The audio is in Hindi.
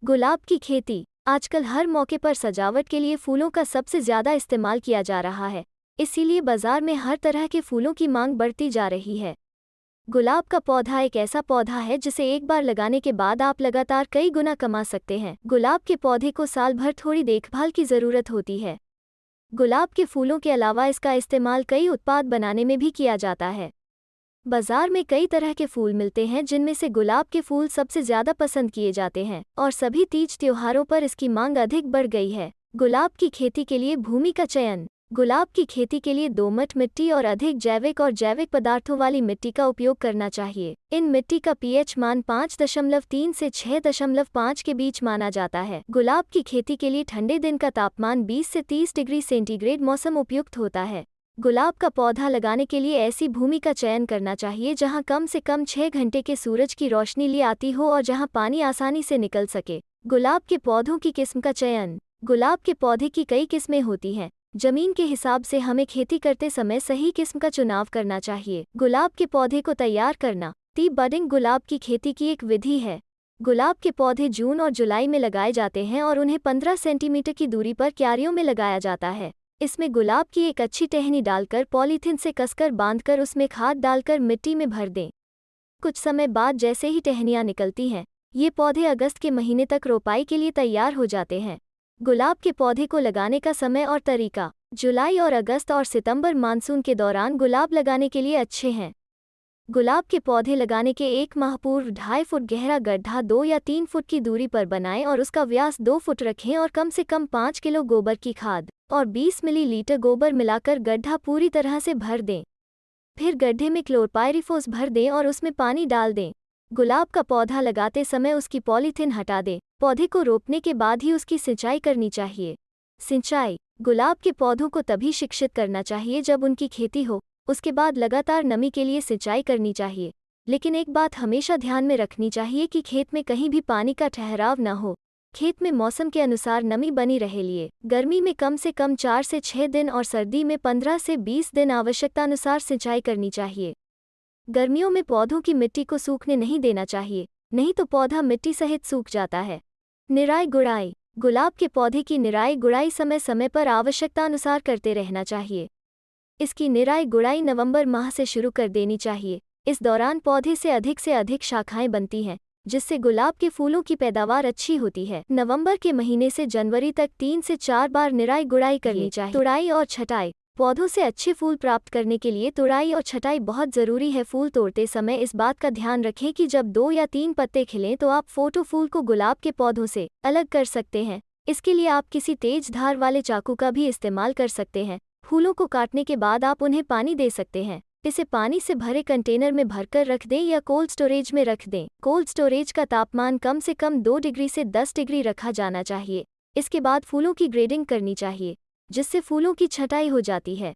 गुलाब की खेती आजकल हर मौके पर सजावट के लिए फूलों का सबसे ज़्यादा इस्तेमाल किया जा रहा है। इसीलिए बाजार में हर तरह के फूलों की मांग बढ़ती जा रही है। गुलाब का पौधा एक ऐसा पौधा है जिसे एक बार लगाने के बाद आप लगातार कई गुना कमा सकते हैं। गुलाब के पौधे को साल भर थोड़ी देखभाल की ज़रूरत होती है। गुलाब के फूलों के अलावा इसका इस्तेमाल कई उत्पाद बनाने में भी किया जाता है। बाजार में कई तरह के फूल मिलते हैं जिनमें से गुलाब के फूल सबसे ज़्यादा पसंद किए जाते हैं और सभी तीज त्योहारों पर इसकी मांग अधिक बढ़ गई है। गुलाब की खेती के लिए भूमि का चयन। गुलाब की खेती के लिए दोमट मिट्टी और अधिक जैविक पदार्थों वाली मिट्टी का उपयोग करना चाहिए। इन मिट्टी का पीएच मान 5.3 से 6.5 के बीच माना जाता है। गुलाब की खेती के लिए ठंडे दिन का तापमान 20 से 30 डिग्री सेंटीग्रेड मौसम उपयुक्त होता है। गुलाब का पौधा लगाने के लिए ऐसी भूमि का चयन करना चाहिए जहां कम से कम 6 घंटे के सूरज की रोशनी ले आती हो और जहां पानी आसानी से निकल सके। गुलाब के पौधों की किस्म का चयन। गुलाब के पौधे की कई किस्में होती हैं। जमीन के हिसाब से हमें खेती करते समय सही किस्म का चुनाव करना चाहिए। गुलाब के पौधे को तैयार करना। टी बडिंग गुलाब की खेती की एक विधि है। गुलाब के पौधे जून और जुलाई में लगाए जाते हैं और उन्हें 15 सेंटीमीटर की दूरी पर क्यारियों में लगाया जाता है। इसमें गुलाब की एक अच्छी टहनी डालकर पॉलीथीन से कसकर बांधकर उसमें खाद डालकर मिट्टी में भर दें। कुछ समय बाद जैसे ही टहनियाँ निकलती हैं, ये पौधे अगस्त के महीने तक रोपाई के लिए तैयार हो जाते हैं। गुलाब के पौधे को लगाने का समय और तरीका। जुलाई और अगस्त और सितंबर मानसून के दौरान गुलाब लगाने के लिए अच्छे हैं। गुलाब के पौधे लगाने के 1 माह पूर्व 2.5 फुट गहरा गड्ढा 2 या 3 फुट की दूरी पर बनाएं और उसका व्यास 2 फुट रखें और कम से कम 5 किलो गोबर की खाद और 20 मिलीलीटर गोबर मिलाकर गड्ढा पूरी तरह से भर दें। फिर गड्ढे में क्लोरपाइरिफोस भर दें और उसमें पानी डाल दें। गुलाब का पौधा लगाते समय उसकी पॉलीथीन हटा दें। पौधे को रोपने के बाद ही उसकी सिंचाई करनी चाहिए। सिंचाई। गुलाब के पौधों को तभी शिक्षित करना चाहिए जब उनकी खेती हो। उसके बाद लगातार नमी के लिए सिंचाई करनी चाहिए। लेकिन एक बात हमेशा ध्यान में रखनी चाहिए कि खेत में कहीं भी पानी का ठहराव न हो। खेत में मौसम के अनुसार नमी बनी रहे लिए गर्मी में कम से कम 4 से 6 दिन और सर्दी में 15 से 20 दिन आवश्यकतानुसार सिंचाई करनी चाहिए। गर्मियों में पौधों की मिट्टी को सूखने नहीं देना चाहिए, नहीं तो पौधा मिट्टी सहित सूख जाता है। निराई गुड़ाई। गुलाब के पौधे की निराई गुड़ाई समय समय पर आवश्यकतानुसार करते रहना चाहिए। इसकी निराई गुड़ाई नवंबर माह से शुरू कर देनी चाहिए। इस दौरान पौधे से अधिक शाखाएं बनती हैं, जिससे गुलाब के फूलों की पैदावार अच्छी होती है। नवंबर के महीने से जनवरी तक 3 से 4 बार निराई गुड़ाई करनी चाहिए। तुड़ाई और छटाई। पौधों से अच्छे फूल प्राप्त करने के लिए तुड़ाई और छटाई बहुत ज़रूरी है। फूल तोड़ते समय इस बात का ध्यान रखें कि जब 2 या 3 पत्ते खिलें तो आप फोटो फूल को गुलाब के पौधों से अलग कर सकते हैं। इसके लिए आप किसी तेज धार वाले चाकू का भी इस्तेमाल कर सकते हैं। फूलों को काटने के बाद आप उन्हें पानी दे सकते हैं। इसे पानी से भरे कंटेनर में भरकर रख दें या कोल्ड स्टोरेज में रख दें। कोल्ड स्टोरेज का तापमान कम से कम 2 डिग्री से 10 डिग्री रखा जाना चाहिए। इसके बाद फूलों की ग्रेडिंग करनी चाहिए, जिससे फूलों की छंटाई हो जाती है।